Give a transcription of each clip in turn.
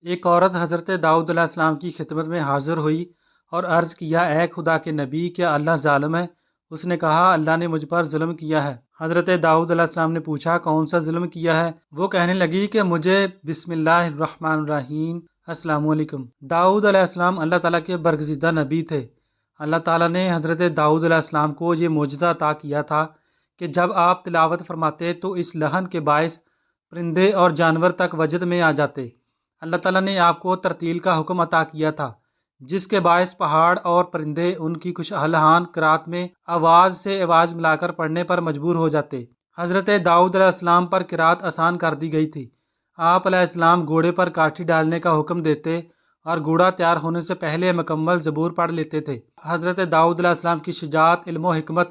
ایک عورت حضرت داؤد علیہ السلام کی خدمت میں حاضر ہوئی اور عرض کیا، اے خدا کے نبی، کیا اللہ ظالم ہے؟ اس نے کہا، اللہ نے مجھ پر ظلم کیا ہے۔ حضرت داؤد علیہ السلام نے پوچھا، کون سا ظلم کیا ہے؟ وہ کہنے لگی کہ مجھے بسم اللہ الرحمن الرحیم السلام علیکم۔ داؤد علیہ السلام اللہ تعالیٰ کے برگزیدہ نبی تھے۔ اللہ تعالیٰ نے حضرت داؤد علیہ السلام کو یہ معجزہ عطا کیا تھا کہ جب آپ تلاوت فرماتے تو اس لحن کے باعث پرندے اور جانور تک وجد میں آ جاتے۔ اللہ تعالیٰ نے آپ کو ترتیل کا حکم عطا کیا تھا، جس کے باعث پہاڑ اور پرندے ان کی کچھ لحان قرات میں آواز سے آواز ملا کر پڑھنے پر مجبور ہو جاتے۔ حضرت داؤد علیہ السلام پر قرات آسان کر دی گئی تھی۔ آپ علیہ السلام گھوڑے پر کاٹھی ڈالنے کا حکم دیتے اور گھوڑا تیار ہونے سے پہلے مکمل زبور پڑھ لیتے تھے۔ حضرت داؤد علیہ السلام کی شجاعت، علم و حکمت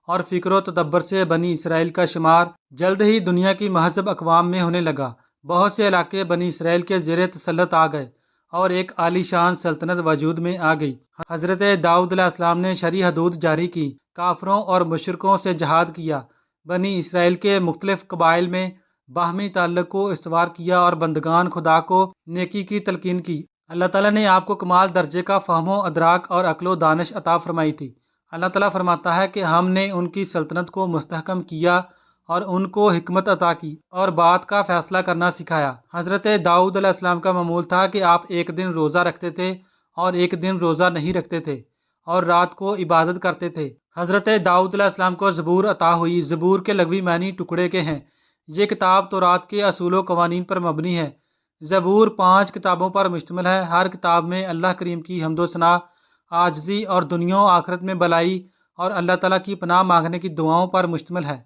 اور فکر و تدبر سے بنی اسرائیل کا شمار جلد ہی دنیا کی مہذب اقوام میں ہونے لگا۔ بہت سے علاقے بنی اسرائیل کے زیر تسلط آ گئے اور ایک عالی شان سلطنت وجود میں آ گئی۔ حضرت داؤد علیہ السلام نے شرعی حدود جاری کی، کافروں اور مشرکوں سے جہاد کیا، بنی اسرائیل کے مختلف قبائل میں باہمی تعلق کو استوار کیا اور بندگان خدا کو نیکی کی تلقین کی۔ اللہ تعالیٰ نے آپ کو کمال درجے کا فہم و ادراک اور عقل و دانش عطا فرمائی تھی۔ اللہ تعالیٰ فرماتا ہے کہ ہم نے ان کی سلطنت کو مستحکم کیا اور ان کو حکمت عطا کی اور بات کا فیصلہ کرنا سکھایا۔ حضرت داؤد علیہ السلام کا معمول تھا کہ آپ ایک دن روزہ رکھتے تھے اور ایک دن روزہ نہیں رکھتے تھے اور رات کو عبادت کرتے تھے۔ حضرت داؤد علیہ السلام کو زبور عطا ہوئی۔ زبور کے لغوی معنی ٹکڑے کے ہیں۔ یہ کتاب تورات کے اصول و قوانین پر مبنی ہے۔ زبور 5 کتابوں پر مشتمل ہے۔ ہر کتاب میں اللہ کریم کی حمد و ثنا، عاجزی اور دنیا و آخرت میں بلائی اور اللہ تعالیٰ کی پناہ مانگنے کی دعاؤں پر مشتمل ہے۔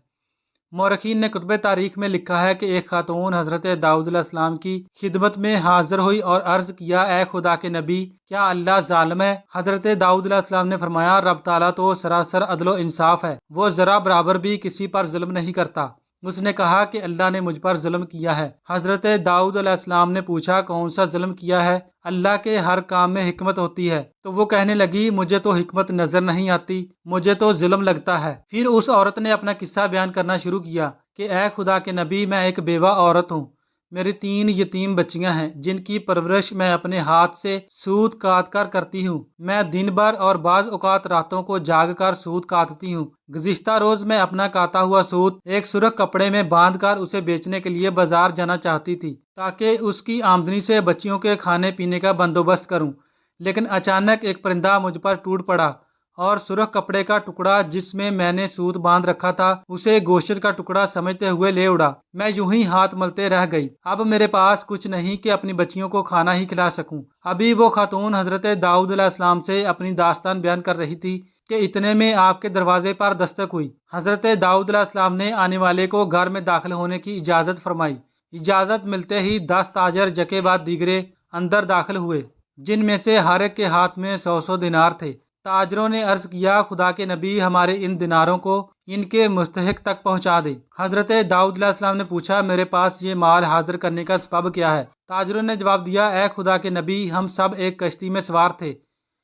مورخین نے کتب تاریخ میں لکھا ہے کہ ایک خاتون حضرت داؤد علیہ السلام کی خدمت میں حاضر ہوئی اور عرض کیا، اے خدا کے نبی، کیا اللہ ظالم ہے؟ حضرت داؤد علیہ السلام نے فرمایا، رب تعالیٰ تو سراسر عدل و انصاف ہے، وہ ذرا برابر بھی کسی پر ظلم نہیں کرتا۔ اس نے کہا کہ اللہ نے مجھ پر ظلم کیا ہے۔ حضرت داؤد علیہ السلام نے پوچھا، کون سا ظلم کیا ہے؟ اللہ کے ہر کام میں حکمت ہوتی ہے۔ تو وہ کہنے لگی، مجھے تو حکمت نظر نہیں آتی، مجھے تو ظلم لگتا ہے۔ پھر اس عورت نے اپنا قصہ بیان کرنا شروع کیا کہ اے خدا کے نبی، میں ایک بیوہ عورت ہوں، میری 3 یتیم بچیاں ہیں جن کی پرورش میں اپنے ہاتھ سے سوت کاٹ کر کرتی ہوں۔ میں دن بھر اور بعض اوقات راتوں کو جاگ کر سوت کاٹتی ہوں۔ گزشتہ روز میں اپنا کاتا ہوا سوت ایک سرخ کپڑے میں باندھ کر اسے بیچنے کے لیے بازار جانا چاہتی تھی تاکہ اس کی آمدنی سے بچیوں کے کھانے پینے کا بندوبست کروں، لیکن اچانک ایک پرندہ مجھ پر ٹوٹ پڑا اور سرخ کپڑے کا ٹکڑا جس میں نے سوت باندھ رکھا تھا اسے گوشت کا ٹکڑا سمجھتے ہوئے لے اڑا۔ میں یوں ہی ہاتھ ملتے رہ گئی۔ اب میرے پاس کچھ نہیں کہ اپنی بچیوں کو کھانا ہی کھلا سکوں۔ ابھی وہ خاتون حضرت داؤد علیہ السلام سے اپنی داستان بیان کر رہی تھی کہ اتنے میں آپ کے دروازے پر دستک ہوئی۔ حضرت داؤد علیہ السلام نے آنے والے کو گھر میں داخل ہونے کی اجازت فرمائی۔ اجازت ملتے ہی 10 تاجر جکے بعد دیگرے اندر داخل ہوئے، جن میں سے ہر ایک کے ہاتھ میں 100 دینار تھے۔ تاجروں نے عرض کیا، خدا کے نبی، ہمارے ان دیناروں کو ان کے مستحق تک پہنچا دے۔ حضرت داؤد علیہ السلام نے پوچھا، میرے پاس یہ مال حاضر کرنے کا سبب کیا ہے؟ تاجروں نے جواب دیا، اے خدا کے نبی، ہم سب ایک کشتی میں سوار تھے،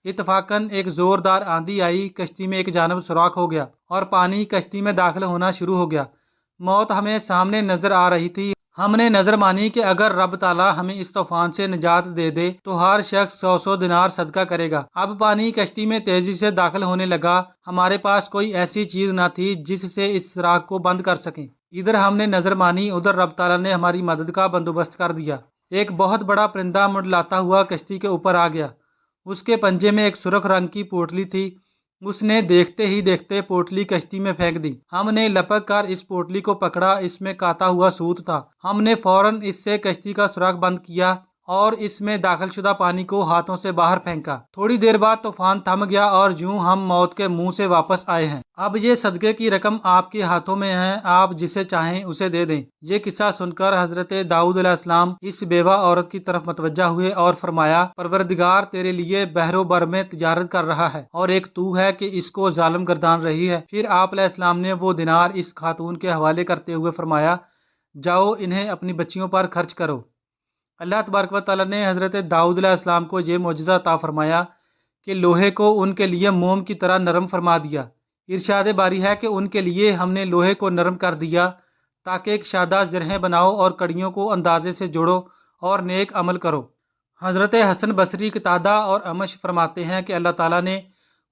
اتفاقاً ایک زوردار آندھی آئی، کشتی میں ایک جانب سوراخ ہو گیا اور پانی کشتی میں داخل ہونا شروع ہو گیا۔ موت ہمیں سامنے نظر آ رہی تھی۔ ہم نے نظر مانی کہ اگر رب تعالیٰ ہمیں اس طوفان سے نجات دے دے تو ہر شخص 100 دینار صدقہ کرے گا۔ اب پانی کشتی میں تیزی سے داخل ہونے لگا۔ ہمارے پاس کوئی ایسی چیز نہ تھی جس سے اس سوراخ کو بند کر سکیں۔ ادھر ہم نے نظر مانی، ادھر رب تعالیٰ نے ہماری مدد کا بندوبست کر دیا۔ ایک بہت بڑا پرندہ منڈلاتا ہوا کشتی کے اوپر آ گیا۔ اس کے پنجے میں ایک سرخ رنگ کی پوٹلی تھی۔ اس نے دیکھتے ہی دیکھتے پوٹلی کشتی میں پھینک دی۔ ہم نے لپک کر اس پوٹلی کو پکڑا، اس میں کاتا ہوا سوت تھا۔ ہم نے فوراً اس سے کشتی کا سوراخ بند کیا اور اس میں داخل شدہ پانی کو ہاتھوں سے باہر پھینکا۔ تھوڑی دیر بعد طوفان تھم گیا اور یوں ہم موت کے منہ سے واپس آئے ہیں۔ اب یہ صدقے کی رقم آپ کے ہاتھوں میں ہے، آپ جسے چاہیں اسے دے دیں۔ یہ قصہ سن کر حضرت داؤد علیہ السلام اس بیوہ عورت کی طرف متوجہ ہوئے اور فرمایا، پروردگار تیرے لیے بحر و بر میں تجارت کر رہا ہے اور ایک تو ہے کہ اس کو ظالم گردان رہی ہے۔ پھر آپ علیہ السلام نے وہ دینار اس خاتون کے حوالے کرتے ہوئے فرمایا، جاؤ انہیں اپنی بچیوں پر خرچ کرو۔ اللہ تبارک و تعالیٰ نے حضرت داؤد علیہ السلام کو یہ معجزہ عطا فرمایا کہ لوہے کو ان کے لیے موم کی طرح نرم فرما دیا۔ ارشاد باری ہے کہ ان کے لیے ہم نے لوہے کو نرم کر دیا تاکہ ایک شادہ زرہیں بناؤ اور کڑیوں کو اندازے سے جوڑو اور نیک عمل کرو۔ حضرت حسن بصری، قتادہ اور امش فرماتے ہیں کہ اللہ تعالیٰ نے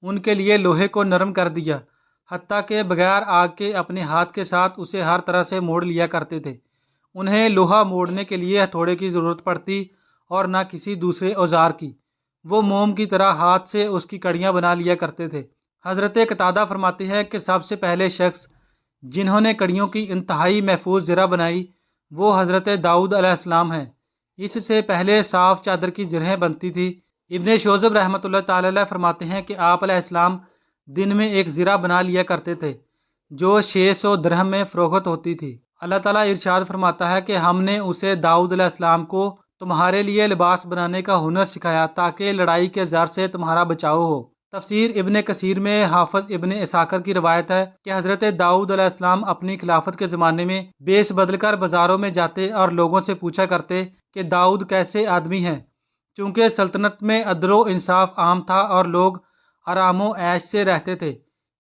ان کے لیے لوہے کو نرم کر دیا، حتیٰ کہ بغیر آگ کے اپنے ہاتھ کے ساتھ اسے ہر طرح سے موڑ لیا کرتے تھے۔ انہیں لوہا موڑنے کے لیے ہتھوڑے کی ضرورت پڑتی اور نہ کسی دوسرے اوزار کی، وہ موم کی طرح ہاتھ سے اس کی کڑیاں بنا لیا کرتے تھے۔ حضرت قتادہ فرماتے ہیں کہ سب سے پہلے شخص جنہوں نے کڑیوں کی انتہائی محفوظ زرہ بنائی وہ حضرت داؤد علیہ السلام ہیں۔ اس سے پہلے صاف چادر کی زرہیں بنتی تھی۔ ابن شوذب رحمۃ اللہ تعالی علیہ فرماتے ہیں کہ آپ علیہ السلام دن میں ایک زرہ بنا لیا کرتے تھے جو 600 درہم میں فروخت ہوتی تھی۔ اللہ تعالیٰ ارشاد فرماتا ہے کہ ہم نے اسے داؤد علیہ السلام کو تمہارے لیے لباس بنانے کا ہنر سکھایا تاکہ لڑائی کے زر سے تمہارا بچاؤ ہو۔ تفسیر ابن کثیر میں حافظ ابن اساکر کی روایت ہے کہ حضرت داؤد علیہ السلام اپنی خلافت کے زمانے میں بیس بدل کر بازاروں میں جاتے اور لوگوں سے پوچھا کرتے کہ داؤد کیسے آدمی ہیں، چونکہ سلطنت میں عدل و انصاف عام تھا اور لوگ آرام و عیش سے رہتے تھے،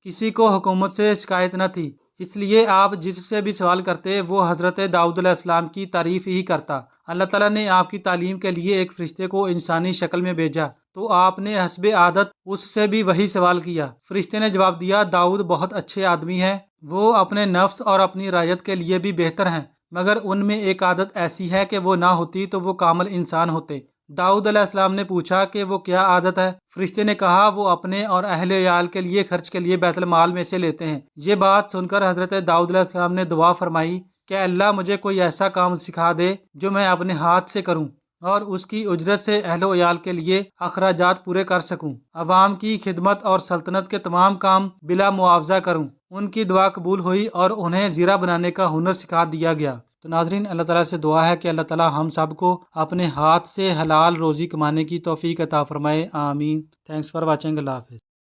کسی کو حکومت سے شکایت نہ تھی، اس لیے آپ جس سے بھی سوال کرتے وہ حضرت داؤد علیہ السلام کی تعریف ہی کرتا۔ اللہ تعالیٰ نے آپ کی تعلیم کے لیے ایک فرشتے کو انسانی شکل میں بھیجا تو آپ نے حسب عادت اس سے بھی وہی سوال کیا۔ فرشتے نے جواب دیا، داؤد بہت اچھے آدمی ہیں، وہ اپنے نفس اور اپنی رعیت کے لیے بھی بہتر ہیں، مگر ان میں ایک عادت ایسی ہے کہ وہ نہ ہوتی تو وہ کامل انسان ہوتے۔ داؤد علیہ السلام نے پوچھا کہ وہ کیا عادت ہے؟ فرشتے نے کہا وہ اپنے اور اہل عیال کے لیے خرچ کے لیے بیت المال میں سے لیتے ہیں۔ یہ بات سن کر حضرت داؤد علیہ السلام نے دعا فرمائی کہ اللہ مجھے کوئی ایسا کام سکھا دے جو میں اپنے ہاتھ سے کروں اور اس کی اجرت سے اہل و عیال کے لیے اخراجات پورے کر سکوں، عوام کی خدمت اور سلطنت کے تمام کام بلا معاوضہ کروں۔ ان کی دعا قبول ہوئی اور انہیں زیرہ بنانے کا ہنر سکھا دیا گیا۔ تو ناظرین، اللہ تعالیٰ سے دعا ہے کہ اللہ تعالیٰ ہم سب کو اپنے ہاتھ سے حلال روزی کمانے کی توفیق عطا فرمائے، آمین۔ تھینکس فار واچنگ، اللہ حافظ۔